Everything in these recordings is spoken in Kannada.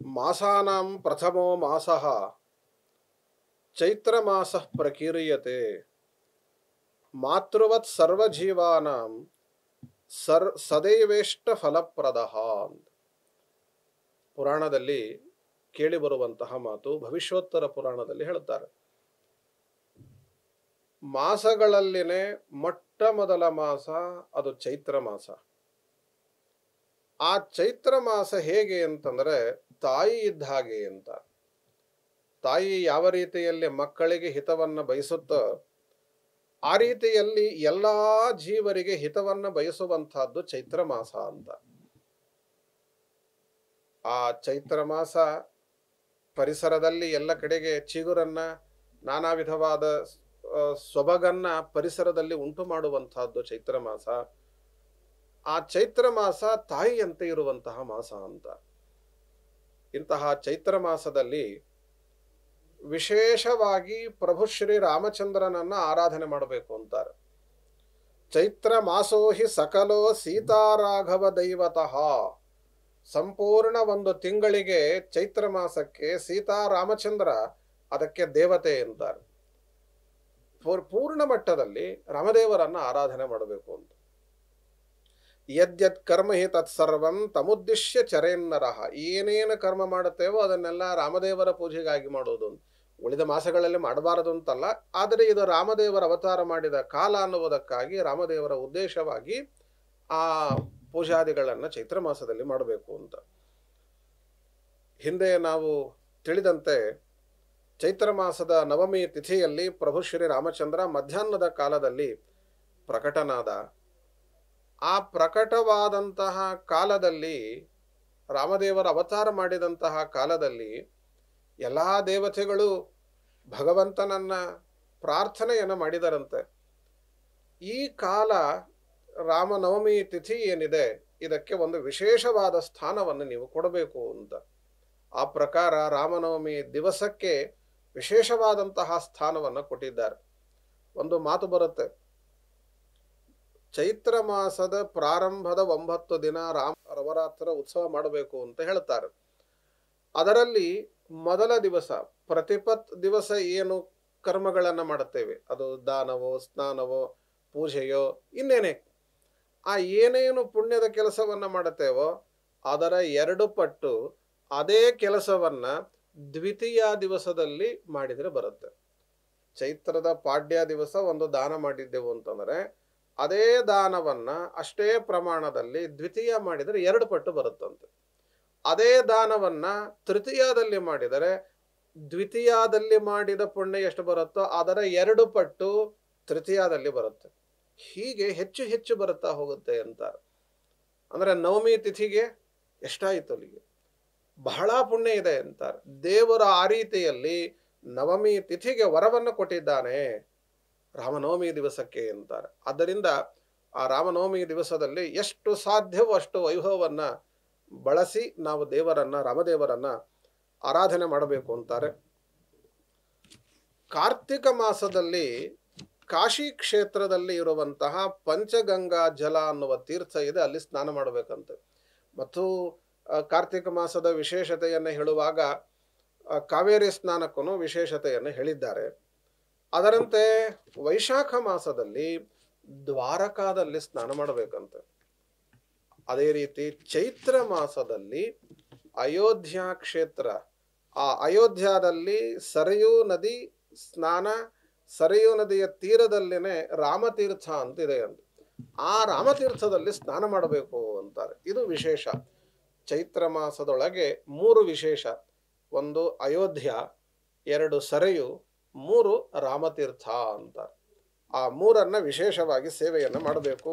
ಮಾಸಾನಾಂ ಪ್ರಥಮೋ ಮಾಸಃ ಚೈತ್ರ ಮಾಸಃ ಪ್ರಕೀರ್ಯತೆ ಮಾತೃವತ್ ಸರ್ವಜೀವಾನಾಂ ಸದೈವೇಷ್ಟ ಫಲಪ್ರದಃ. ಪುರಾಣದಲ್ಲಿ ಕೇಳಿಬರುವಂತಹ ಮಾತು ಭವಿಷ್ಯೋತ್ತರ ಪುರಾಣದಲ್ಲಿ ಹೇಳುತ್ತಾರೆ. ಮಾಸಗಳಲ್ಲಿನೇ ಮೊಟ್ಟ ಮೊದಲ ಮಾಸ ಅದು ಚೈತ್ರ ಮಾಸ. ಆ ಚೈತ್ರ ಮಾಸ ಹೇಗೆ ಅಂತಂದ್ರೆ ತಾಯಿ ಇದ್ದ ಹಾಗೆ ಅಂತ. ತಾಯಿ ಯಾವ ರೀತಿಯಲ್ಲಿ ಮಕ್ಕಳಿಗೆ ಹಿತವನ್ನ ಬಯಸುತ್ತೋ ಆ ರೀತಿಯಲ್ಲಿ ಎಲ್ಲಾ ಜೀವರಿಗೆ ಹಿತವನ್ನ ಬಯಸುವಂತಹದ್ದು ಚೈತ್ರ ಮಾಸ ಅಂತ. ಆ ಚೈತ್ರ ಮಾಸ ಪರಿಸರದಲ್ಲಿ ಎಲ್ಲ ಕಡೆಗೆ ಚಿಗುರನ್ನ, ನಾನಾ ವಿಧವಾದ ಸೊಬಗನ್ನ ಪರಿಸರದಲ್ಲಿ ಉಂಟು ಮಾಡುವಂತಹದ್ದು ಚೈತ್ರ ಮಾಸ. ಆ ಚೈತ್ರ ಮಾಸ ತಾಯಿಯಂತೆ ಇರುವಂತಹ ಮಾಸ ಅಂತ. ಇಂತಹ ಚೈತ್ರ ಮಾಸದಲ್ಲಿ ವಿಶೇಷವಾಗಿ ಪ್ರಭು ಶ್ರೀ ರಾಮಚಂದ್ರನನ್ನ ಆರಾಧನೆ ಮಾಡಬೇಕು ಅಂತಾರೆ. ಚೈತ್ರ ಮಾಸೋ ಹಿ ಸಕಲೋ ಸೀತಾರಾಘವ ದೈವತಃ. ಸಂಪೂರ್ಣ ಒಂದು ತಿಂಗಳಿಗೆ ಚೈತ್ರ ಮಾಸಕ್ಕೆ ಸೀತಾರಾಮಚಂದ್ರ ಅದಕ್ಕೆ ದೇವತೆ ಅಂತಾರೆ. ಪೂರ್ಣ ಮಟ್ಟದಲ್ಲಿ ರಾಮದೇವರನ್ನ ಆರಾಧನೆ ಮಾಡಬೇಕು ಅಂತ. ಯದ್ಯತ್ ಕರ್ಮ ಹಿ ತತ್ಸರ್ವಂ ತಮುದ್ದಿಶ್ಯ ಚರೇನ್ನರಹ. ಏನೇನು ಕರ್ಮ ಮಾಡುತ್ತೇವೋ ಅದನ್ನೆಲ್ಲ ರಾಮದೇವರ ಪೂಜೆಗಾಗಿ ಮಾಡೋದು. ಉಳಿದ ಮಾಸಗಳಲ್ಲಿ ಮಾಡಬಾರದು ಅಂತಲ್ಲ, ಆದರೆ ಇದು ರಾಮದೇವರ ಅವತಾರ ಮಾಡಿದ ಕಾಲ ಅನ್ನುವುದಕ್ಕಾಗಿ ರಾಮದೇವರ ಉದ್ದೇಶವಾಗಿ ಆ ಪೂಜಾದಿಗಳನ್ನು ಚೈತ್ರ ಮಾಸದಲ್ಲಿ ಮಾಡಬೇಕು ಅಂತ. ಹಿಂದೆ ನಾವು ತಿಳಿದಂತೆ ಚೈತ್ರ ಮಾಸದ ನವಮಿ ತಿಥಿಯಲ್ಲಿ ಪ್ರಭು ಶ್ರೀ ರಾಮಚಂದ್ರ ಮಧ್ಯಾಹ್ನದ ಕಾಲದಲ್ಲಿ ಪ್ರಕಟನಾದ. ಆ ಪ್ರಕಟವಾದಂತಹ ಕಾಲದಲ್ಲಿ, ರಾಮದೇವರ ಅವತಾರ ಮಾಡಿದಂತಹ ಕಾಲದಲ್ಲಿ ಎಲ್ಲ ದೇವತೆಗಳು ಭಗವಂತನನ್ನ ಪ್ರಾರ್ಥನೆಯನ್ನು ಮಾಡಿದರಂತೆ. ಈ ಕಾಲ ರಾಮನವಮಿ ತಿಥಿ ಏನಿದೆ ಇದಕ್ಕೆ ಒಂದು ವಿಶೇಷವಾದ ಸ್ಥಾನವನ್ನು ನೀವು ಕೊಡಬೇಕು ಅಂತ. ಆ ಪ್ರಕಾರ ರಾಮನವಮಿ ದಿವಸಕ್ಕೆ ವಿಶೇಷವಾದಂತಹ ಸ್ಥಾನವನ್ನು ಕೊಟ್ಟಿದ್ದಾರೆ. ಒಂದು ಮಾತು ಬರುತ್ತೆ, ಚೈತ್ರ ಮಾಸದ ಪ್ರಾರಂಭದ 9 ದಿನ ನವರಾತ್ರ ಉತ್ಸವ ಮಾಡಬೇಕು ಅಂತ ಹೇಳ್ತಾರೆ. ಅದರಲ್ಲಿ ಮೊದಲ ದಿವಸ ಪ್ರತಿಪತ್ ದಿವಸ ಏನು ಕರ್ಮಗಳನ್ನು ಮಾಡುತ್ತೇವೆ, ಅದು ದಾನವೋ ಸ್ನಾನವೋ ಪೂಜೆಯೋ ಇನ್ನೇನೆ, ಆ ಏನೇನು ಪುಣ್ಯದ ಕೆಲಸವನ್ನ ಮಾಡುತ್ತೇವೋ ಅದರ 2 ಪಟ್ಟು ಅದೇ ಕೆಲಸವನ್ನ ದ್ವಿತೀಯ ದಿವಸದಲ್ಲಿ ಮಾಡಿದರೆ ಬರುತ್ತೆ. ಚೈತ್ರದ ಪಾಡ್ಯ ದಿವಸ ಒಂದು ದಾನ ಮಾಡಿದ್ದೆವು ಅಂತಂದ್ರೆ ಅದೇ ದಾನವನ್ನ ಅಷ್ಟೇ ಪ್ರಮಾಣದಲ್ಲಿ ದ್ವಿತೀಯ ಮಾಡಿದರೆ 2 ಪಟ್ಟು ಬರುತ್ತಂತೆ. ಅದೇ ದಾನವನ್ನ ತೃತೀಯದಲ್ಲಿ ಮಾಡಿದರೆ ದ್ವಿತೀಯದಲ್ಲಿ ಮಾಡಿದ ಪುಣ್ಯ ಎಷ್ಟು ಬರುತ್ತೋ ಅದರ 2 ಪಟ್ಟು ತೃತೀಯದಲ್ಲಿ ಬರುತ್ತೆ. ಹೀಗೆ ಹೆಚ್ಚು ಹೆಚ್ಚು ಬರುತ್ತಾ ಹೋಗುತ್ತೆ ಅಂತಾರೆ. ಅಂದ್ರೆ ನವಮಿ ತಿಥಿಗೆ ಎಷ್ಟಾಯಿತು, ಅಲ್ಲಿಗೆ ಬಹಳ ಪುಣ್ಯ ಇದೆ ಅಂತಾರೆ. ದೇವರು ಆ ರೀತಿಯಲ್ಲಿ ನವಮಿ ತಿಥಿಗೆ ವರವನ್ನು ಕೊಟ್ಟಿದ್ದಾನೆ ರಾಮನವಮಿ ದಿವಸಕ್ಕೆ ಅಂತಾರೆ. ಆದ್ದರಿಂದ ಆ ರಾಮನವಮಿ ದಿವಸದಲ್ಲಿ ಎಷ್ಟು ಸಾಧ್ಯವೋ ಅಷ್ಟು ವೈಭವವನ್ನ ಬಳಸಿ ನಾವು ದೇವರನ್ನ, ರಾಮದೇವರನ್ನ ಆರಾಧನೆ ಮಾಡಬೇಕು ಅಂತಾರೆ. ಕಾರ್ತಿಕ ಮಾಸದಲ್ಲಿ ಕಾಶಿ ಕ್ಷೇತ್ರದಲ್ಲಿ ಇರುವಂತಹ ಪಂಚಗಂಗಾ ಜಲ ಅನ್ನುವ ತೀರ್ಥ ಇದೆ, ಅಲ್ಲಿ ಸ್ನಾನ ಮಾಡಬೇಕಂತೆ. ಮತ್ತು ಕಾರ್ತಿಕ ಮಾಸದ ವಿಶೇಷತೆಯನ್ನು ಹೇಳುವಾಗ ಕಾವೇರಿ ಸ್ನಾನಕ್ಕೂ ವಿಶೇಷತೆಯನ್ನು ಹೇಳಿದ್ದಾರೆ. ಅದರಂತೆ ವೈಶಾಖ ಮಾಸದಲ್ಲಿ ದ್ವಾರಕಾದಲ್ಲಿ ಸ್ನಾನ ಮಾಡಬೇಕಂತೆ. ಅದೇ ರೀತಿ ಚೈತ್ರ ಮಾಸದಲ್ಲಿ ಅಯೋಧ್ಯ ಕ್ಷೇತ್ರ, ಆ ಅಯೋಧ್ಯದಲ್ಲಿ ಸರಯೂ ನದಿ ಸ್ನಾನ, ಸರಯೂ ನದಿಯ ತೀರದಲ್ಲಿನೇ ರಾಮತೀರ್ಥ ಅಂತಿದೆ ಅಂತ. ಆ ರಾಮತೀರ್ಥದಲ್ಲಿ ಸ್ನಾನ ಮಾಡಬೇಕು ಅಂತಾರೆ. ಇದು ವಿಶೇಷ. ಚೈತ್ರ ಮಾಸದೊಳಗೆ 3 ವಿಶೇಷ: 1 ಅಯೋಧ್ಯ, 2 ಸರಯು, 3 ರಾಮತೀರ್ಥ ಅಂತಾರೆ. ಆ 3 ವಿಶೇಷವಾಗಿ ಸೇವೆಯನ್ನು ಮಾಡಬೇಕು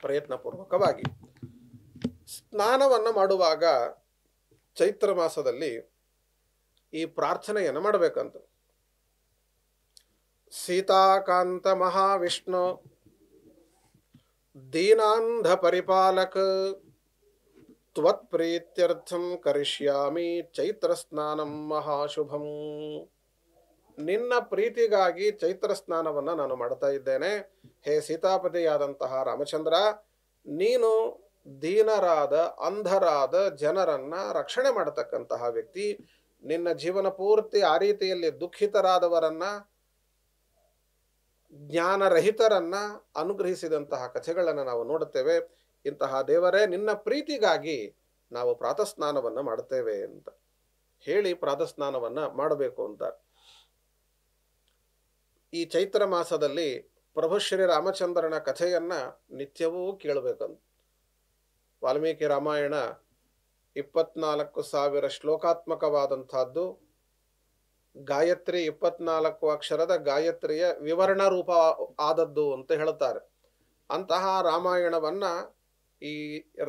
ಪ್ರಯತ್ನಪೂರ್ವಕವಾಗಿ. ಸ್ನಾನವನ್ನು ಮಾಡುವಾಗ ಚೈತ್ರ ಮಾಸದಲ್ಲಿ ಈ ಪ್ರಾರ್ಥನೆಯನ್ನು ಮಾಡಬೇಕಂತ. ಸೀತಾಕಾಂತ ಮಹಾವಿಷ್ಣು ದೀನಾಂಧ ಪರಿಪಾಲಕ ತ್ವತ್ಪ್ರೀತ್ಯರ್ಥಂ ಕರಿಷ್ಯಾಮಿ ಚೈತ್ರ ಸ್ನಾನಂ ಮಹಾಶುಭಂ. ನಿನ್ನ ಪ್ರೀತಿಗಾಗಿ ಚೈತ್ರ ಸ್ನಾನವನ್ನು ನಾನು ಮಾಡ್ತಾ ಇದ್ದೇನೆ. ಹೇ ಸೀತಾಪತಿಯಾದಂತಹ ರಾಮಚಂದ್ರ, ನೀನು ದೀನರಾದ ಅಂಧರಾದ ಜನರನ್ನ ರಕ್ಷಣೆ ಮಾಡತಕ್ಕಂತಹ ವ್ಯಕ್ತಿ. ನಿನ್ನ ಜೀವನ ಪೂರ್ತಿ ಆ ರೀತಿಯಲ್ಲಿ ದುಃಖಿತರಾದವರನ್ನ, ಜ್ಞಾನರಹಿತರನ್ನ ಅನುಗ್ರಹಿಸಿದಂತಹ ಕಥೆಗಳನ್ನು ನಾವು ನೋಡುತ್ತೇವೆ. ಇಂತಹ ದೇವರೇ, ನಿನ್ನ ಪ್ರೀತಿಗಾಗಿ ನಾವು ಪ್ರಾತಃಸ್ನಾನವನ್ನು ಮಾಡುತ್ತೇವೆ ಅಂತ ಹೇಳಿ ಪ್ರಾತಃಸ್ನಾನವನ್ನ ಮಾಡಬೇಕು ಅಂತ. ಈ ಚೈತ್ರ ಮಾಸದಲ್ಲಿ ಪ್ರಭು ಶ್ರೀ ರಾಮಚಂದ್ರನ ಕಥೆಯನ್ನ ನಿತ್ಯವೂ ಕೇಳಬೇಕಂತ. ವಾಲ್ಮೀಕಿ ರಾಮಾಯಣ 24,000 ಶ್ಲೋಕಾತ್ಮಕವಾದಂತಹದ್ದು. ಗಾಯತ್ರಿ 24 ಅಕ್ಷರದ ಗಾಯತ್ರಿಯ ವಿವರಣ ರೂಪ ಆದದ್ದು ಅಂತ ಹೇಳುತ್ತಾರೆ. ಅಂತಹ ರಾಮಾಯಣವನ್ನ ಈ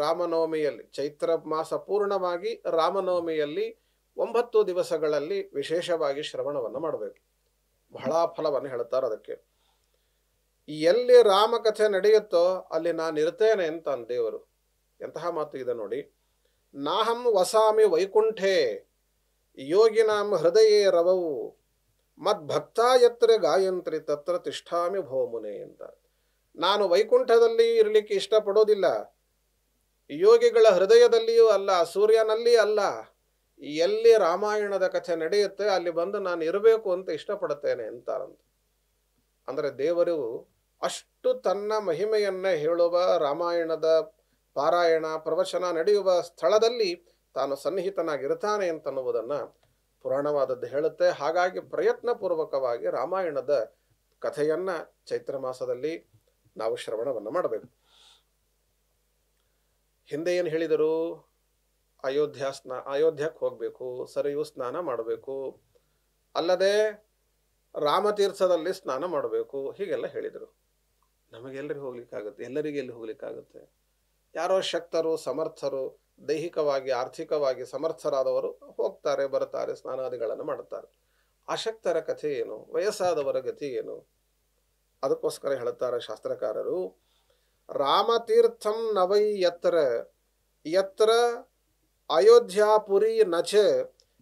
ರಾಮನವಮಿಯಲ್ಲಿ, ಚೈತ್ರ ಮಾಸ ಪೂರ್ಣವಾಗಿ ರಾಮನವಮಿಯಲ್ಲಿ 9 ದಿವಸಗಳಲ್ಲಿ ವಿಶೇಷವಾಗಿ ಶ್ರವಣವನ್ನು ಮಾಡಬೇಕು. ಬಹಳ ಫಲವನ್ನು ಹೇಳುತ್ತಾರೆ ಅದಕ್ಕೆ. ಎಲ್ಲಿ ರಾಮಕಥೆ ನಡೆಯುತ್ತೋ ಅಲ್ಲಿ ನಾನು ಇರ್ತೇನೆ ಅಂತ ದೇವರು. ಎಂತಹ ಮಾತು ಇದೆ ನೋಡಿ. ನಾಹಂ ವಸಾಮಿ ವೈಕುಂಠೆ ಯೋಗಿನಾಂ ಹೃದಯೇ ರವವು ಮದ್ಭಕ್ತ ಯತ್ರ ಗಾಯಂತ್ರಿ ತತ್ರ ತಿಷ್ಠಾಮಿ ಭೋಮುನೆ ಅಂತ. ನಾನು ವೈಕುಂಠದಲ್ಲಿ ಇರಲಿಕ್ಕೆ ಇಷ್ಟಪಡೋದಿಲ್ಲ, ಯೋಗಿಗಳ ಹೃದಯದಲ್ಲಿಯೂ ಅಲ್ಲ, ಸೂರ್ಯನಲ್ಲಿ ಅಲ್ಲ. ಎಲ್ಲಿ ರಾಮಾಯಣದ ಕಥೆ ನಡೆಯುತ್ತೆ ಅಲ್ಲಿ ಬಂದು ನಾನು ಇರಬೇಕು ಅಂತ ಇಷ್ಟಪಡುತ್ತೇನೆ ಅಂತಾರಂತ. ಅಂದರೆ ದೇವರು ಅಷ್ಟು ತನ್ನ ಮಹಿಮೆಯನ್ನ ಹೇಳುವ ರಾಮಾಯಣದ ಪಾರಾಯಣ ಪ್ರವಚನ ನಡೆಯುವ ಸ್ಥಳದಲ್ಲಿ ತಾನು ಸನ್ನಿಹಿತನಾಗಿರ್ತಾನೆ ಅಂತನ್ನುವುದನ್ನು ಪುರಾಣವಾದದ್ದು ಹೇಳುತ್ತೆ. ಹಾಗಾಗಿ ಪ್ರಯತ್ನಪೂರ್ವಕವಾಗಿ ರಾಮಾಯಣದ ಕಥೆಯನ್ನ ಚೈತ್ರ ಮಾಸದಲ್ಲಿ ನಾವು ಶ್ರವಣವನ್ನು ಮಾಡಬೇಕು. ಹಿಂದೆ ಏನು ಹೇಳಿದರು? ಅಯೋಧ್ಯಕ್ಕೆ ಹೋಗಬೇಕು, ಸರಿಯೂ ಸ್ನಾನ ಮಾಡಬೇಕು, ಅಲ್ಲದೆ ರಾಮತೀರ್ಥದಲ್ಲಿ ಸ್ನಾನ ಮಾಡಬೇಕು, ಹೀಗೆಲ್ಲ ಹೇಳಿದರು. ನಮಗೆಲ್ಲರಿಗೂ ಹೋಗ್ಲಿಕ್ಕಾಗುತ್ತೆ? ಎಲ್ಲರಿಗೆ ಎಲ್ಲಿ ಹೋಗ್ಲಿಕ್ಕಾಗುತ್ತೆ? ಯಾರೋ ಶಕ್ತರು, ಸಮರ್ಥರು, ದೈಹಿಕವಾಗಿ ಆರ್ಥಿಕವಾಗಿ ಸಮರ್ಥರಾದವರು ಹೋಗ್ತಾರೆ, ಬರ್ತಾರೆ, ಸ್ನಾನಾದಿಗಳನ್ನು ಮಾಡುತ್ತಾರೆ. ಅಶಕ್ತರ ಕಥೆ ಏನು? ವಯಸ್ಸಾದವರ ಗತಿ ಏನು? ಅದಕ್ಕೋಸ್ಕರ ಹೇಳುತ್ತಾರೆ ಶಾಸ್ತ್ರಕಾರರು, ರಾಮತೀರ್ಥಂ ನವೈ ಯತ್ರ ಯತ್ರ ಅಯೋಧ್ಯಾಪುರಿ ನಚ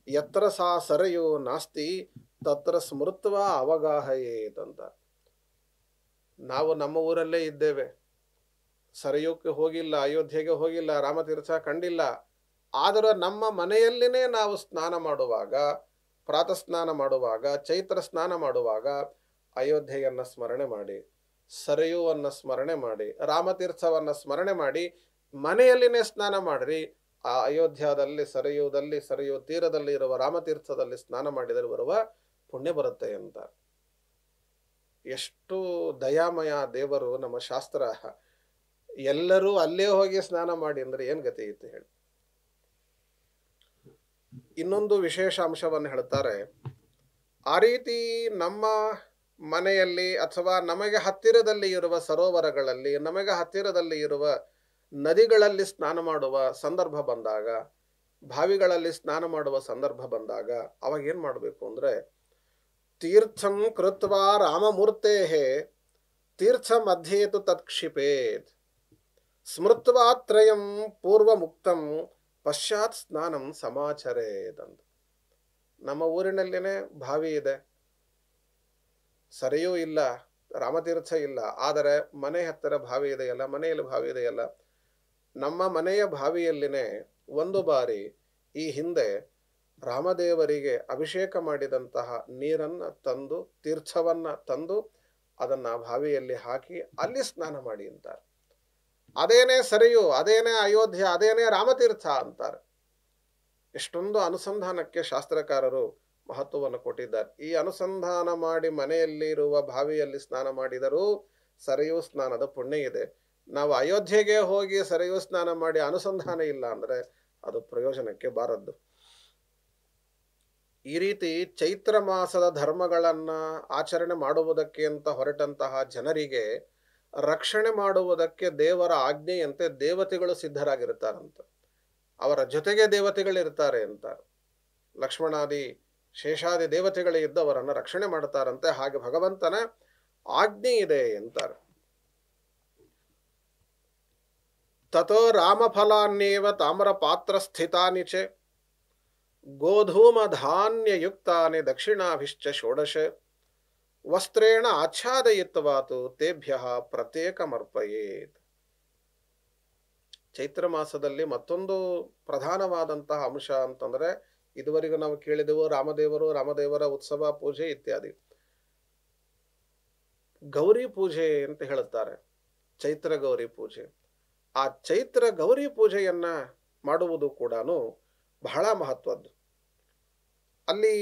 ಯತ್ರ ಸಾ ಸರಯೋ ನಾಸ್ತಿ ತತ್ರ ಸ್ಮೃತ್ವ ಅವಗಾಹಯೇತ್. ನಾವು ನಮ್ಮ ಊರಲ್ಲೇ ಇದ್ದೇವೆ, ಸರಯೋಕ್ಕೆ ಹೋಗಿಲ್ಲ, ಅಯೋಧ್ಯೆಗೆ ಹೋಗಿಲ್ಲ, ರಾಮತೀರ್ಥ ಕಂಡಿಲ್ಲ. ಆದರೆ ನಮ್ಮ ಮನೆಯಲ್ಲಿನೇ ನಾವು ಸ್ನಾನ ಮಾಡುವಾಗ, ಪ್ರಾತಃ ಸ್ನಾನ ಮಾಡುವಾಗ, ಚೈತ್ರ ಸ್ನಾನ ಮಾಡುವಾಗ ಅಯೋಧ್ಯೆಯನ್ನು ಸ್ಮರಣೆ ಮಾಡಿ, ಸರಯುವನ್ನು ಸ್ಮರಣೆ ಮಾಡಿ, ರಾಮತೀರ್ಥವನ್ನು ಸ್ಮರಣೆ ಮಾಡಿ ಮನೆಯಲ್ಲಿನೇ ಸ್ನಾನ ಮಾಡಿರಿ. ಆ ಅಯೋಧ್ಯದಲ್ಲಿ ಸರಯೂ ತೀರದಲ್ಲಿ ಇರುವ ರಾಮತೀರ್ಥದಲ್ಲಿ ಸ್ನಾನ ಮಾಡಿದರೆ ಬರುವ ಪುಣ್ಯ ಬರುತ್ತೆ ಅಂತ. ಎಷ್ಟು ದಯಾಮಯ ದೇವರು ನಮ್ಮ ಶಾಸ್ತ್ರ. ಎಲ್ಲರೂ ಅಲ್ಲೇ ಹೋಗಿ ಸ್ನಾನ ಮಾಡಿ ಅಂದ್ರೆ ಏನ್ ಗತಿ ಇತ್ತು ಹೇಳಿ. ಇನ್ನೊಂದು ವಿಶೇಷ ಅಂಶವನ್ನು ಹೇಳ್ತಾರೆ. ಆ ರೀತಿ ನಮ್ಮ ಮನೆಯಲ್ಲಿ ಅಥವಾ ನಮಗೆ ಹತ್ತಿರದಲ್ಲಿ ಇರುವ ಸರೋವರಗಳಲ್ಲಿ, ನಮಗೆ ಹತ್ತಿರದಲ್ಲಿ ಇರುವ ನದಿಗಳಲ್ಲಿ ಸ್ನಾನ ಮಾಡುವ ಸಂದರ್ಭ ಬಂದಾಗ, ಬಾವಿಗಳಲ್ಲಿ ಸ್ನಾನ ಮಾಡುವ ಸಂದರ್ಭ ಬಂದಾಗ ಅವಾಗ ಏನ್ ಮಾಡಬೇಕು ಅಂದ್ರೆ, ತೀರ್ಥಂ ಕೃತ್ವಾ ರಾಮಮೂರ್ತೆ ತೀರ್ಥ ಮಧ್ಯೇತು ತತ್ಕ್ಷಿಪೇತ್ ಸ್ಮೃತ್ವಾತ್ರಯಂ ಪೂರ್ವ ಮುಕ್ತಂ ಪಶ್ಚಾತ್ ಸ್ನಾನಂ ಸಮಾಚರೇತ್ ಅಂತ. ನಮ್ಮ ಊರಿನಲ್ಲಿನೇ ಬಾವಿ ಇದೆ, ಸರಿಯೂ ಇಲ್ಲ, ರಾಮತೀರ್ಥ ಇಲ್ಲ, ಆದರೆ ಮನೆ ಹತ್ತಿರ ಬಾವಿ ಇದೆಯಲ್ಲ, ಮನೆಯಲ್ಲಿ ಬಾವಿ ಇದೆಯಲ್ಲ, ನಮ್ಮ ಮನೆಯ ಬಾವಿಯಲ್ಲಿನೇ ಒಂದು ಬಾರಿ ಈ ಹಿಂದೆ ರಾಮದೇವರಿಗೆ ಅಭಿಷೇಕ ಮಾಡಿದಂತಹ ನೀರನ್ನ ತಂದು, ತೀರ್ಥವನ್ನ ತಂದು ಅದನ್ನ ಬಾವಿಯಲ್ಲಿ ಹಾಕಿ ಅಲ್ಲಿ ಸ್ನಾನ ಮಾಡಿ ಅಂತಾರೆ. ಅದೇನೇ ಸರಿಯು, ಅದೇನೇ ಅಯೋಧ್ಯ, ಅದೇನೇ ರಾಮತೀರ್ಥ ಅಂತಾರೆ. ಎಷ್ಟೊಂದು ಅನುಸಂಧಾನಕ್ಕೆ ಶಾಸ್ತ್ರಕಾರರು ಮಹತ್ವವನ್ನು ಕೊಟ್ಟಿದ್ದಾರೆ. ಈ ಅನುಸಂಧಾನ ಮಾಡಿ ಮನೆಯಲ್ಲಿರುವ ಬಾವಿಯಲ್ಲಿ ಸ್ನಾನ ಮಾಡಿದರೂ ಸರಿಯು ಸ್ನಾನದ ಪುಣ್ಯ ಇದೆ. ನಾವು ಅಯೋಧ್ಯೆಗೆ ಹೋಗಿ ಸರಿಯು ಸ್ನಾನ ಮಾಡಿ ಅನುಸಂಧಾನ ಇಲ್ಲ ಅಂದ್ರೆ ಅದು ಪ್ರಯೋಜನಕ್ಕೆ ಬಾರದ್ದು. ಈ ರೀತಿ ಚೈತ್ರ ಮಾಸದ ಧರ್ಮಗಳನ್ನ ಆಚರಣೆ ಮಾಡುವುದಕ್ಕೆ ಅಂತ ಹೊರಟಂತಹ ಜನರಿಗೆ ರಕ್ಷಣೆ ಮಾಡುವುದಕ್ಕೆ ದೇವರ ಆಜ್ಞೆಯಂತೆ ದೇವತೆಗಳು ಸಿದ್ಧರಾಗಿರ್ತಾರಂತ. ಅವರ ಜೊತೆಗೆ ದೇವತೆಗಳಿರ್ತಾರೆ ಅಂತಾರೆ. ಲಕ್ಷ್ಮಣಾದಿ ಶೇಷಾದಿ ದೇವತೆಗಳೇ ಇದ್ದು ಅವರನ್ನು ರಕ್ಷಣೆ ಮಾಡ್ತಾರಂತೆ. ಹಾಗೆ ಭಗವಂತನ ಆಜ್ಞೆ ಇದೆ ಅಂತಾರೆ. ತಥೋ ರಾಮಫಲಾನ್ಯೇವ ತಾಮ್ರ ಪಾತ್ರ ಸ್ಥಿತಾನಿ ಚ ಗೋಧೂಮ ಧಾನ್ಯಯುಕ್ತಾನಿ ದಕ್ಷಿಣಾಭಿಶ್ಚ ಷೋಡಶ ವಸ್ತ್ರೇಣ ಆಚ್ಛಾದಯಿತ್ವಾತು ತೇಭ್ಯ ಪ್ರತ್ಯೇಕಮರ್ಪಯೇತ್. ಚೈತ್ರ ಮಾಸದಲ್ಲಿ ಮತ್ತೊಂದು ಪ್ರಧಾನವಾದಂತಹ ಅಂಶ ಅಂತಂದರೆ, ಇದುವರೆಗೂ ನಾವು ಕೇಳಿದೆವು ರಾಮದೇವರ ಉತ್ಸವ ಪೂಜೆ ಇತ್ಯಾದಿ. ಗೌರಿ ಪೂಜೆ ಅಂತ ಹೇಳುತ್ತಾರೆ, ಚೈತ್ರ ಗೌರಿ ಪೂಜೆ. ಆ ಚೈತ್ರ ಗೌರಿ ಪೂಜೆಯನ್ನ ಮಾಡುವುದು ಕೂಡ ಬಹಳ ಮಹತ್ವದ್ದು. ಅಲ್ಲಿ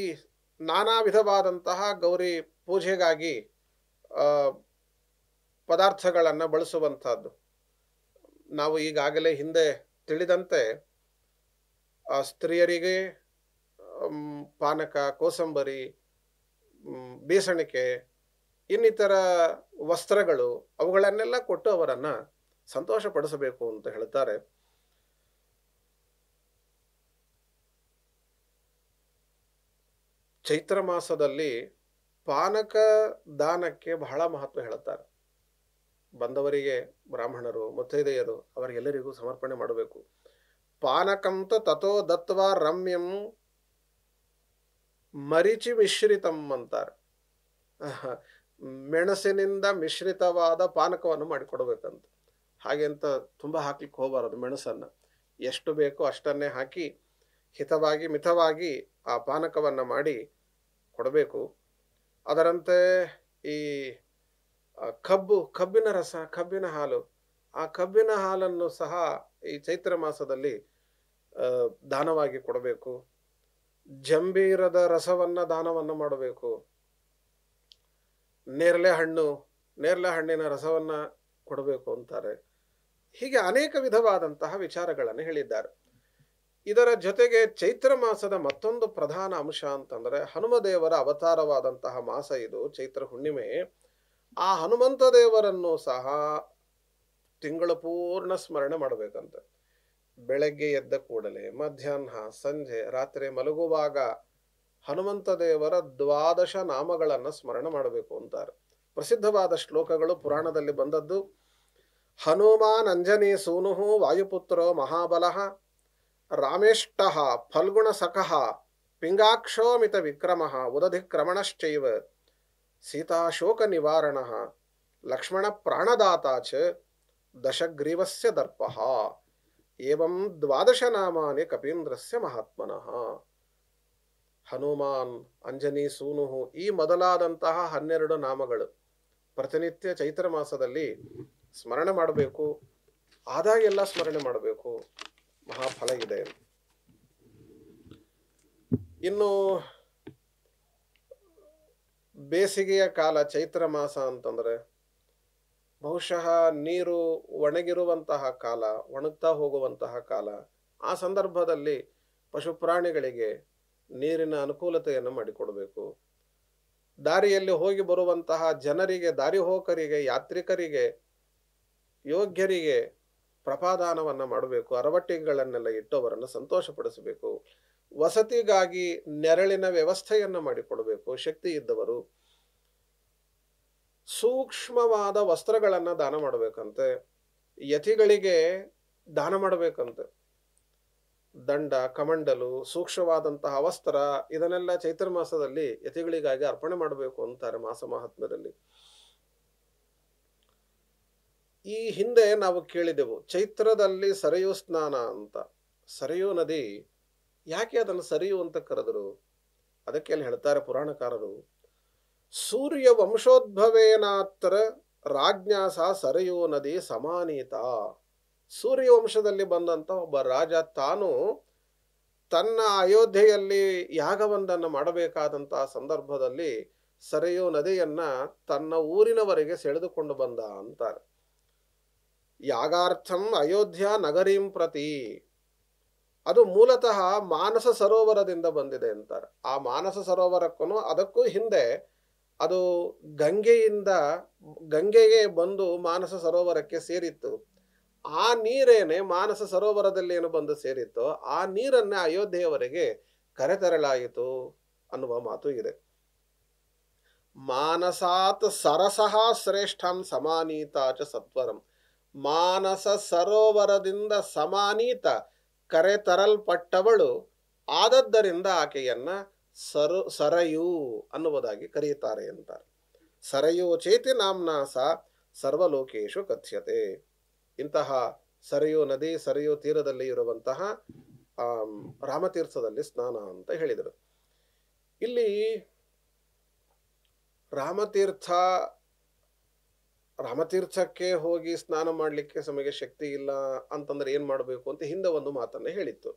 ನಾನಾ ವಿಧವಾದಂತಹ ಗೌರಿ ಪೂಜೆಗಾಗಿ ಪದಾರ್ಥಗಳನ್ನು ಬಳಸುವಂಥದ್ದು. ನಾವು ಈಗಾಗಲೇ ಹಿಂದೆ ತಿಳಿದಂತೆ ಸ್ತ್ರೀಯರಿಗೆ ಪಾನಕ, ಕೋಸಂಬರಿ, ಬೇಸಣಿಕೆ, ಇನ್ನಿತರ ವಸ್ತ್ರಗಳು ಅವುಗಳನ್ನೆಲ್ಲ ಕೊಟ್ಟು ಅವರನ್ನು ಸಂತೋಷಪಡಿಸಬೇಕು ಅಂತ ಹೇಳ್ತಾರೆ. ಚೈತ್ರ ಮಾಸದಲ್ಲಿ ಪಾನಕ ದಾನಕ್ಕೆ ಬಹಳ ಮಹತ್ವ ಹೇಳುತ್ತಾರೆ. ಬಂದವರಿಗೆ ಬ್ರಾಹ್ಮಣರು, ಮುತ್ತೈದೆಯರು ಅವರಿಗೆಲ್ಲರಿಗೂ ಸಮರ್ಪಣೆ ಮಾಡಬೇಕು. ಪಾನಕಂತ ತಥೋ ದತ್ವ ರಮ್ಯಂ ಮರಿಚಿ ಮಿಶ್ರಿತಂ ಅಂತಾರೆ. ಮೆಣಸಿನಿಂದ ಮಿಶ್ರಿತವಾದ ಪಾನಕವನ್ನು ಮಾಡಿಕೊಡ್ಬೇಕಂತ. ಹಾಗೆ ಅಂತ ತುಂಬ ಹಾಕ್ಲಿಕ್ಕೆ ಹೋಗಬಾರದು. ಮೆಣಸನ್ನು ಎಷ್ಟು ಬೇಕೋ ಅಷ್ಟನ್ನೇ ಹಾಕಿ ಹಿತವಾಗಿ ಮಿತವಾಗಿ ಆ ಪಾನಕವನ್ನು ಮಾಡಿ ಕೊಡಬೇಕು. ಅದರಂತೆ ಈ ಕಬ್ಬಿನ ರಸ, ಕಬ್ಬಿನ ಹಾಲು, ಆ ಕಬ್ಬಿನ ಹಾಲನ್ನು ಸಹ ಈ ಚೈತ್ರ ಮಾಸದಲ್ಲಿ ದಾನವಾಗಿ ಕೊಡಬೇಕು. ಜಂಬೀರದ ರಸವನ್ನು ದಾನವನ್ನು ಮಾಡಬೇಕು. ನೇರಳೆ ಹಣ್ಣಿನ ರಸವನ್ನು ಕೊಡಬೇಕು ಅಂತಾರೆ. ಹೀಗೆ ಅನೇಕ ವಿಧವಾದಂತಹ ವಿಚಾರಗಳನ್ನು ಹೇಳಿದ್ದಾರೆ. ಇದರ ಜೊತೆಗೆ ಚೈತ್ರ ಮಾಸದ ಮತ್ತೊಂದು ಪ್ರಧಾನ ಅಂಶ ಅಂತಂದರೆ, ಹನುಮದೇವರ ಅವತಾರವಾದಂತಹ ಮಾಸ ಇದು ಚೈತ್ರ ಹುಣ್ಣಿಮೆ. ಆ ಹನುಮಂತ ದೇವರನ್ನು ಸಹ ತಿಂಗಳ ಪೂರ್ಣ ಸ್ಮರಣೆ ಮಾಡಬೇಕಂತೆ. ಬೆಳಗ್ಗೆ ಎದ್ದ ಕೂಡಲೇ, ಮಧ್ಯಾಹ್ನ, ಸಂಜೆ, ರಾತ್ರಿ ಮಲಗುವಾಗ ಹನುಮಂತ ದೇವರ 12 ನಾಮಗಳನ್ನು ಸ್ಮರಣೆ ಮಾಡಬೇಕು ಅಂತಾರೆ. ಪ್ರಸಿದ್ಧವಾದ ಶ್ಲೋಕಗಳು ಪುರಾಣದಲ್ಲಿ ಬಂದದ್ದು. ಹನುಮಾನ್ ಅಂಜನಿ ಸೂನು ವಾಯುಪುತ್ರೋ ಮಹಾಬಲಃ ರಾಮೇಷ್ಟಃ ಫಲ್ಗುಣ ಸಖಃ ಪಿಂಗಾಕ್ಷೋಮಿತ ವಿಕ್ರಮಃ ಉದಧಿಕ್ರಮಣಶ್ಚೈವ ಸೀತಾಶೋಕ ನಿವಾರಣಃ ಲಕ್ಷ್ಮಣ ಪ್ರಾಣದಾತ ಚ ದಶಗ್ರೀವಸ್ಯ ದರ್ಪಃ ಏವಂ 12 ನಾಮಾನಿ ಕಪೀಂದ್ರಸ್ಯ ಮಹಾತ್ಮನಃ. ಹನುಮಾನ್, ಅಂಜನಿ, ಸೂನು ಈ ಮೊದಲಾದಂತಹ 12 ನಾಮಗಳು ಪ್ರತಿನಿತ್ಯ ಚೈತ್ರ ಮಾಸದಲ್ಲಿ ಸ್ಮರಣೆ ಮಾಡಬೇಕು. ಆದಾಗೆಲ್ಲ ಸ್ಮರಣೆ ಮಾಡಬೇಕು, ಮಹಾಫಲ ಇದೆ. ಇನ್ನು ಬೇಸಿಗೆಯ ಕಾಲ ಚೈತ್ರ ಮಾಸ ಅಂತಂದರೆ ಬಹುಶಃ ನೀರು ಒಣಗಿರುವಂತಹ ಕಾಲ, ಒಣಗ್ತಾ ಹೋಗುವಂತಹ ಕಾಲ. ಆ ಸಂದರ್ಭದಲ್ಲಿ ಪಶು ಪ್ರಾಣಿಗಳಿಗೆ ನೀರಿನ ಅನುಕೂಲತೆಯನ್ನು ಮಾಡಿಕೊಡಬೇಕು. ದಾರಿಯಲ್ಲಿ ಹೋಗಿ ಬರುವಂತಹ ಜನರಿಗೆ, ದಾರಿ ಹೋಕರಿಗೆ, ಯಾತ್ರಿಕರಿಗೆ, ಯೋಗ್ಯರಿಗೆ ಪ್ರಪಾದಾನವನ್ನು ಮಾಡಬೇಕು. ಅರವಟ್ಟಿಗೆಗಳನ್ನೆಲ್ಲ ಇಟ್ಟು ಅವರನ್ನು ಸಂತೋಷಪಡಿಸಬೇಕು. ವಸತಿಗಾಗಿ ನೆರಳಿನ ವ್ಯವಸ್ಥೆಯನ್ನು ಮಾಡಿಕೊಡಬೇಕು. ಶಕ್ತಿ ಇದ್ದವರು ಸೂಕ್ಷ್ಮವಾದ ವಸ್ತ್ರಗಳನ್ನು ದಾನ ಮಾಡಬೇಕಂತೆ. ಯತಿಗಳಿಗೆ ದಾನ ಮಾಡಬೇಕಂತೆ. ದಂಡ, ಕಮಂಡಲು, ಸೂಕ್ಷ್ಮವಾದಂತಹ ವಸ್ತ್ರ ಇದನ್ನೆಲ್ಲ ಚೈತ್ರ ಮಾಸದಲ್ಲಿ ಯತಿಗಳಿಗಾಗಿ ಅರ್ಪಣೆ ಮಾಡಬೇಕು ಅಂತಾರೆ ಮಾಸ ಮಹಾತ್ಮ್ಯದಲ್ಲಿ. ಈ ಹಿಂದೆ ನಾವು ಕೇಳಿದೆವು ಚೈತ್ರದಲ್ಲಿ ಸರಯೂ ಸ್ನಾನ ಅಂತ. ಸರಯೂ ನದಿ ಯಾಕೆ ಅದನ್ನು ಸರಿಯು ಅಂತ ಕರೆದರು? ಅದಕ್ಕೆ ಅಲ್ಲಿ ಹೇಳ್ತಾರೆ ಪುರಾಣಕಾರರು, ಸೂರ್ಯ ವಂಶೋದ್ಭವೇನಾತ್ರ ರಾಜ್ಞಾಸ ಸರಯೂ ನದಿ ಸಮಾನೀತ. ಸೂರ್ಯ ವಂಶದಲ್ಲಿ ಬಂದಂತ ಒಬ್ಬ ರಾಜ ತಾನು ತನ್ನ ಅಯೋಧ್ಯೆಯಲ್ಲಿ ಯಾಗವೊಂದನ್ನು ಮಾಡಬೇಕಾದಂತಹ ಸಂದರ್ಭದಲ್ಲಿ ಸರಯೂ ನದಿಯನ್ನ ತನ್ನ ಊರಿನವರೆಗೆ ಸೆಳೆದುಕೊಂಡು ಬಂದ ಅಂತಾರೆ. ಯಾಗಾರ್ಥಂ ಅಯೋಧ್ಯ ನಗರೀಂ ಪ್ರತಿ. ಅದು ಮೂಲತಃ ಮಾನಸ ಸರೋವರದಿಂದ ಬಂದಿದೆ ಅಂತಾರೆ. ಆ ಮಾನಸ ಸರೋವರಕ್ಕೂ ಅದಕ್ಕೂ ಹಿಂದೆ ಅದು ಗಂಗೆಗೆ ಬಂದು ಮಾನಸ ಸರೋವರಕ್ಕೆ ಸೇರಿತ್ತು. ಆ ನೀರೇನೆ ಮಾನಸ ಸರೋವರದಲ್ಲಿ ಏನು ಬಂದು ಸೇರಿತ್ತೋ ಆ ನೀರನ್ನೇ ಅಯೋಧ್ಯೆಯವರೆಗೆ ಕರೆತರಲಾಯಿತು ಅನ್ನುವ ಮಾತು ಇದೆ. ಮಾನಸಾತ್ ಸರಸಃ ಶ್ರೇಷ್ಠಂ ಸಮಾನೀತ ಚ ಸತ್ವರಂ. ಮಾನಸ ಸರೋವರದಿಂದ ಸಮಾನೀತ ಕರೆತರಲ್ಪಟ್ಟವಳು ಆದದ್ದರಿಂದ ಆಕೆಯನ್ನ ಸರಯೂ ಅನ್ನುವುದಾಗಿ ಕರೆಯುತ್ತಾರೆ ಅಂತಾರೆ. ಸರಯೂ ಚೇತಿ ನಾಮ್ನಾ ಸ ಸರ್ವಲೋಕೇಶು ಕಥ್ಯತೆ. ಇಂತಹ ಸರಿಯೂ ನದಿ, ಸರಿಯೂ ತೀರದಲ್ಲಿ ಇರುವಂತಹ ರಾಮತೀರ್ಥದಲ್ಲಿ ಸ್ನಾನ ಅಂತ ಹೇಳಿದರು. ಇಲ್ಲಿ ರಾಮತೀರ್ಥಕ್ಕೆ ಹೋಗಿ ಸ್ನಾನ ಮಾಡಲಿಕ್ಕೆ ನಮಗೆ ಶಕ್ತಿ ಇಲ್ಲ ಅಂತಂದ್ರೆ ಏನ್ ಮಾಡಬೇಕು ಅಂತ ಹಿಂದೆ ಒಂದು ಮಾತನ್ನ ಹೇಳಿತ್ತು.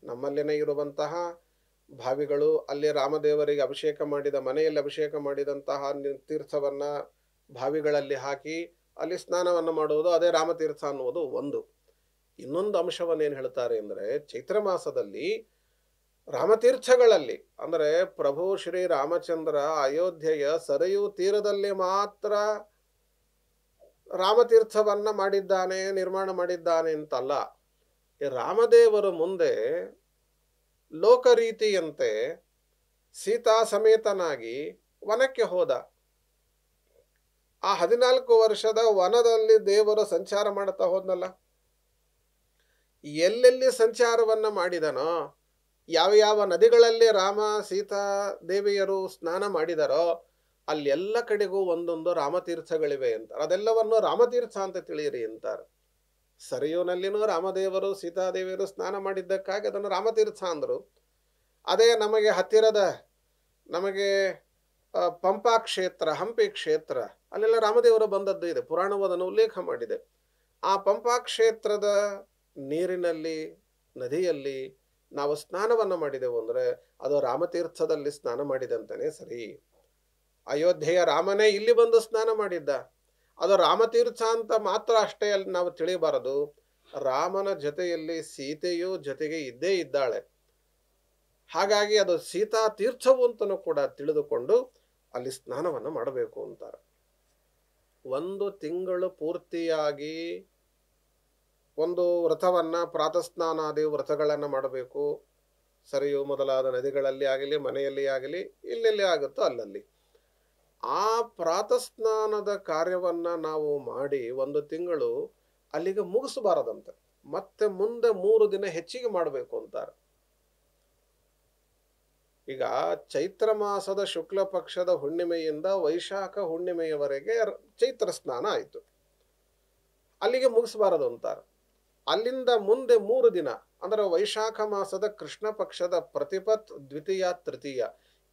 ನಮ್ಮಲ್ಲೇನೆ ಇರುವಂತಹ ಭಾವಿಗಳು, ಅಲ್ಲಿ ರಾಮದೇವರಿಗೆ ಅಭಿಷೇಕ ಮಾಡಿದ, ಮನೆಯಲ್ಲಿ ಅಭಿಷೇಕ ಮಾಡಿದಂತಹ ತೀರ್ಥವನ್ನ ಭಾವಿಗಳಲ್ಲಿ ಹಾಕಿ ಅಲ್ಲಿ ಸ್ನಾನವನ್ನು ಮಾಡುವುದು, ಅದೇ ರಾಮತೀರ್ಥ ಅನ್ನುವುದು ಒಂದು. ಇನ್ನೊಂದು ಅಂಶವನ್ನು ಏನ್ ಹೇಳ್ತಾರೆ ಅಂದ್ರೆ, ಚೈತ್ರ ಮಾಸದಲ್ಲಿ ರಾಮತೀರ್ಥಗಳಲ್ಲಿ ಅಂದ್ರೆ ಪ್ರಭು ಶ್ರೀ ರಾಮಚಂದ್ರ ಅಯೋಧ್ಯೆಯ ಸರಯೂ ತೀರದಲ್ಲಿ ಮಾತ್ರ ರಾಮತೀರ್ಥವನ್ನ ಮಾಡಿದ್ದಾನೆ, ನಿರ್ಮಾಣ ಮಾಡಿದ್ದಾನೆ ಅಂತಲ್ಲ. ರಾಮದೇವರು ಮುಂದೆ ಲೋಕರೀತಿಯಂತೆ ಸೀತಾ ಸಮೇತನಾಗಿ ವನಕ್ಕೆ ಹೋದ. ಆ 14 ವರ್ಷದ ವನದಲ್ಲಿ ದೇವರು ಸಂಚಾರ ಮಾಡ್ತಾ ಹೋದ್ನಲ್ಲ. ಎಲ್ಲೆಲ್ಲಿ ಸಂಚಾರವನ್ನ ಮಾಡಿದನೋ, ಯಾವ ಯಾವ ನದಿಗಳಲ್ಲಿ ರಾಮ ಸೀತಾ ದೇವಿಯರು ಸ್ನಾನ ಮಾಡಿದರೋ ಅಲ್ಲೆಲ್ಲ ಕಡೆಗೂ ಒಂದೊಂದು ರಾಮತೀರ್ಥಗಳಿವೆ ಅಂತಾರೆ. ಅದೆಲ್ಲವನ್ನು ರಾಮತೀರ್ಥ ಅಂತ ತಿಳಿಯಿರಿ ಅಂತಾರೆ. ಸರಿಯೂನಲ್ಲಿನೂ ರಾಮದೇವರು ಸೀತಾದೇವಿಯರು ಸ್ನಾನ ಮಾಡಿದ್ದಕ್ಕಾಗಿ ಅದನ್ನು ರಾಮತೀರ್ಥ ಅಂದರು. ಅದೇ ನಮಗೆ ಹತ್ತಿರದ ನಮಗೆ ಪಂಪಾ ಕ್ಷೇತ್ರ, ಹಂಪಿ ಕ್ಷೇತ್ರ, ಅಲ್ಲೆಲ್ಲ ರಾಮದೇವರು ಬಂದದ್ದು ಇದೆ, ಪುರಾಣವು ಅದನ್ನು ಉಲ್ಲೇಖ ಮಾಡಿದೆ. ಆ ಪಂಪಾ ಕ್ಷೇತ್ರದ ನೀರಿನಲ್ಲಿ, ನದಿಯಲ್ಲಿ ನಾವು ಸ್ನಾನವನ್ನು ಮಾಡಿದೆವು ಅಂದರೆ ಅದು ರಾಮತೀರ್ಥದಲ್ಲಿ ಸ್ನಾನ ಮಾಡಿದಂತಾನೆ ಸರಿ. ಅಯೋಧ್ಯೆಯ ರಾಮನೇ ಇಲ್ಲಿ ಬಂದು ಸ್ನಾನ ಮಾಡಿದ್ದ, ಅದು ರಾಮತೀರ್ಥ ಅಂತ ಮಾತ್ರ ಅಷ್ಟೇ ಅಲ್ಲಿ ನಾವು ತಿಳಿಯಬಾರದು. ರಾಮನ ಜೊತೆಯಲ್ಲಿ ಸೀತೆಯು ಜೊತೆಗೆ ಇದ್ದೇ ಇದ್ದಾಳೆ. ಹಾಗಾಗಿ ಅದು ಸೀತಾ ತೀರ್ಥವು ಅಂತನೂ ಕೂಡ ತಿಳಿದುಕೊಂಡು ಅಲ್ಲಿ ಸ್ನಾನವನ್ನು ಮಾಡಬೇಕು ಅಂತಾರೆ. 1 ತಿಂಗಳು ಪೂರ್ತಿಯಾಗಿ ಒಂದು ವ್ರತವನ್ನ, ಪ್ರಾತಃ ಸ್ನಾನಾದಿ ವ್ರತಗಳನ್ನ ಮಾಡಬೇಕು. ಸರಿಯು ಮೊದಲಾದ ನದಿಗಳಲ್ಲಿ ಆಗಲಿ, ಮನೆಯಲ್ಲಿ ಆಗಲಿ, ಎಲ್ಲೆಲ್ಲಿ ಆಗುತ್ತೋ ಅಲ್ಲಲ್ಲಿ ಆ ಪ್ರಾತಃ ಸ್ನಾನದ ಕಾರ್ಯವನ್ನ ನಾವು ಮಾಡಿ 1 ತಿಂಗಳು ಅಲ್ಲಿಗೆ ಮುಗಿಸಬಾರದಂತೆ. ಮತ್ತೆ ಮುಂದೆ 3 ದಿನ ಹೆಚ್ಚಿಗೆ ಮಾಡಬೇಕು ಅಂತಾರೆ. ಈಗ ಚೈತ್ರ ಮಾಸದ ಶುಕ್ಲ ಪಕ್ಷದ ಹುಣ್ಣಿಮೆಯಿಂದ ವೈಶಾಖ ಹುಣ್ಣಿಮೆಯವರೆಗೆ ಚೈತ್ರ ಸ್ನಾನ ಆಯಿತು, ಅಲ್ಲಿಗೆ ಮುಗಿಸಬಾರದು ಅಂತಾರೆ. ಅಲ್ಲಿಂದ ಮುಂದೆ 3 ದಿನ ಅಂದ್ರೆ ವೈಶಾಖ ಮಾಸದ ಕೃಷ್ಣ ಪಕ್ಷದ ಪ್ರತಿಪತ್, ದ್ವಿತೀಯ, ತೃತೀಯ,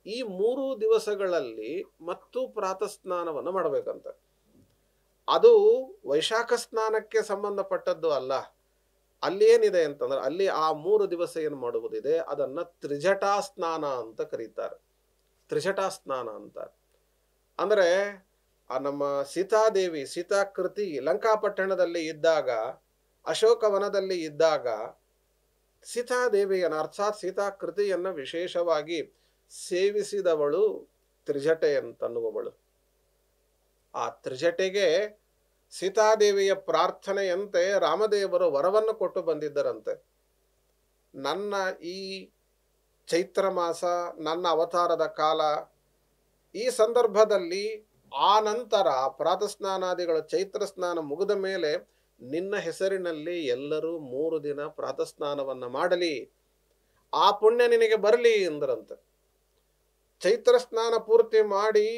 ಈ 3 ದಿವಸಗಳಲ್ಲಿ ಮತ್ತು ಪ್ರಾತಃ ಸ್ನಾನವನ್ನು ಮಾಡಬೇಕಂತ. ಅದು ವೈಶಾಖ ಸ್ನಾನಕ್ಕೆ ಸಂಬಂಧಪಟ್ಟದ್ದು ಅಲ್ಲ. ಅಲ್ಲಿ ಏನಿದೆ ಅಂತಂದ್ರೆ, ಅಲ್ಲಿ ಆ 3 ದಿವಸ ಏನು ಮಾಡುವುದಿದೆ ಅದನ್ನ ತ್ರಿಜಟಾ ಸ್ನಾನ ಅಂತ ಕರೀತಾರೆ. ತ್ರಿಜಟಾ ಸ್ನಾನ ಅಂತಾರೆ. ಅಂದ್ರೆ ನಮ್ಮ ಸೀತಾದೇವಿ ಸೀತಾಕೃತಿ ಲಂಕಾಪಟ್ಟಣದಲ್ಲಿ ಇದ್ದಾಗ, ಅಶೋಕವನದಲ್ಲಿ ಇದ್ದಾಗ ಸೀತಾದೇವಿಯನ್ನ ಅರ್ಥಾತ್ ಸೀತಾಕೃತಿಯನ್ನ ವಿಶೇಷವಾಗಿ ಸೇವಿಸಿದವಳು ತ್ರಿಜಟೆ ಅಂತನ್ನುವವಳು. ಆ ತ್ರಿಜಟೆಗೆ ಸೀತಾದೇವಿಯ ಪ್ರಾರ್ಥನೆಯಂತೆ ರಾಮದೇವರು ವರವನ್ನು ಕೊಟ್ಟು ಬಂದಿದ್ದರಂತೆ. ನನ್ನ ಈ ಚೈತ್ರ ಮಾಸ, ನನ್ನ ಅವತಾರದ ಕಾಲ, ಈ ಸಂದರ್ಭದಲ್ಲಿ ಆ ನಂತರ ಪ್ರಾತಃ ಸ್ನಾನಾದಿಗಳು ಚೈತ್ರ ಸ್ನಾನ ಮುಗಿದ ಮೇಲೆ ನಿನ್ನ ಹೆಸರಿನಲ್ಲಿ ಎಲ್ಲರೂ 3 ದಿನ ಪ್ರಾತಃ ಸ್ನಾನವನ್ನ ಮಾಡಲಿ, ಆ ಪುಣ್ಯ ನಿನಗೆ ಬರಲಿ ಎಂದ್ರಂತೆ. ಚೈತ್ರ ಸ್ನಾನ ಪೂರ್ತಿ ಮಾಡಿ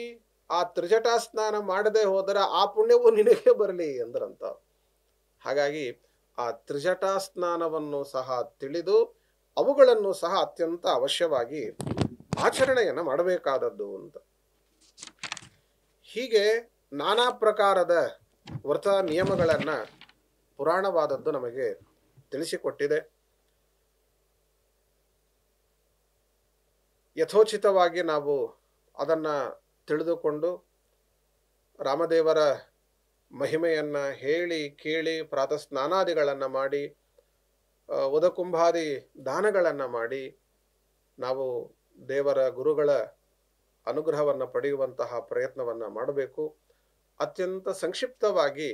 ಆ ತ್ರಿಜಟಾ ಸ್ನಾನ ಮಾಡದೆ ಹೋದರೆ ಆ ಪುಣ್ಯವು ನಿನಗೆ ಬರಲಿ ಎಂದ್ರಂತ. ಹಾಗಾಗಿ ಆ ತ್ರಿಜಟಾ ಸ್ನಾನವನ್ನು ಸಹ ತಿಳಿದು ಅವುಗಳನ್ನು ಸಹ ಅತ್ಯಂತ ಅವಶ್ಯವಾಗಿ ಆಚರಣೆಯನ್ನು ಮಾಡಬೇಕಾದದ್ದು ಅಂತ. ಹೀಗೆ ನಾನಾ ಪ್ರಕಾರದ ವ್ರತ ನಿಯಮಗಳನ್ನ ಪುರಾಣವಾದದ್ದು ನಮಗೆ ತಿಳಿಸಿಕೊಟ್ಟಿದೆ. ಯಥೋಚಿತವಾಗಿ ನಾವು ಅದನ್ನ ತಿಳಿದುಕೊಂಡು ರಾಮದೇವರ ಮಹಿಮೆಯನ್ನ ಹೇಳಿ ಕೇಳಿ ಪ್ರಾತಃ ಸ್ನಾನಾದಿಗಳನ್ನು ಮಾಡಿ ಉದಕುಂಭಾದಿ ದಾನಗಳನ್ನು ಮಾಡಿ ನಾವು ದೇವರ ಗುರುಗಳ ಅನುಗ್ರಹವನ್ನು ಪಡೆಯುವಂತಹ ಪ್ರಯತ್ನವನ್ನು ಮಾಡಬೇಕು. ಅತ್ಯಂತ ಸಂಕ್ಷಿಪ್ತವಾಗಿ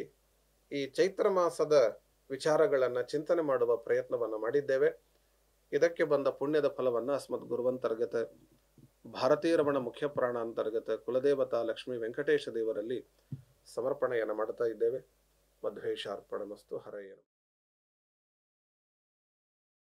ಈ ಚೈತ್ರ ಮಾಸದ ವಿಚಾರಗಳನ್ನು ಚಿಂತನೆ ಮಾಡುವ ಪ್ರಯತ್ನವನ್ನು ಮಾಡಿದ್ದೇವೆ. ಇದಕ್ಕೆ ಬಂದ ಪುಣ್ಯದ ಫಲವನ್ನು ಅಸ್ಮದ್ ಗುರುವಂತರ್ಗತ ಭಾರತೀಯ ರಮಣ ಮುಖ್ಯ ಪ್ರಾಣ ಅಂತರ್ಗತ ಕುಲದೇವತಾ ಲಕ್ಷ್ಮೀ ವೆಂಕಟೇಶ ದೇವರಲ್ಲಿ ಸಮರ್ಪಣೆಯನ್ನು ಮಾಡ್ತಾ ಇದ್ದೇವೆ. ಮಧ್ವೇಶಾರ್ಪಣಮಸ್ತು. ಹರಯೇನ.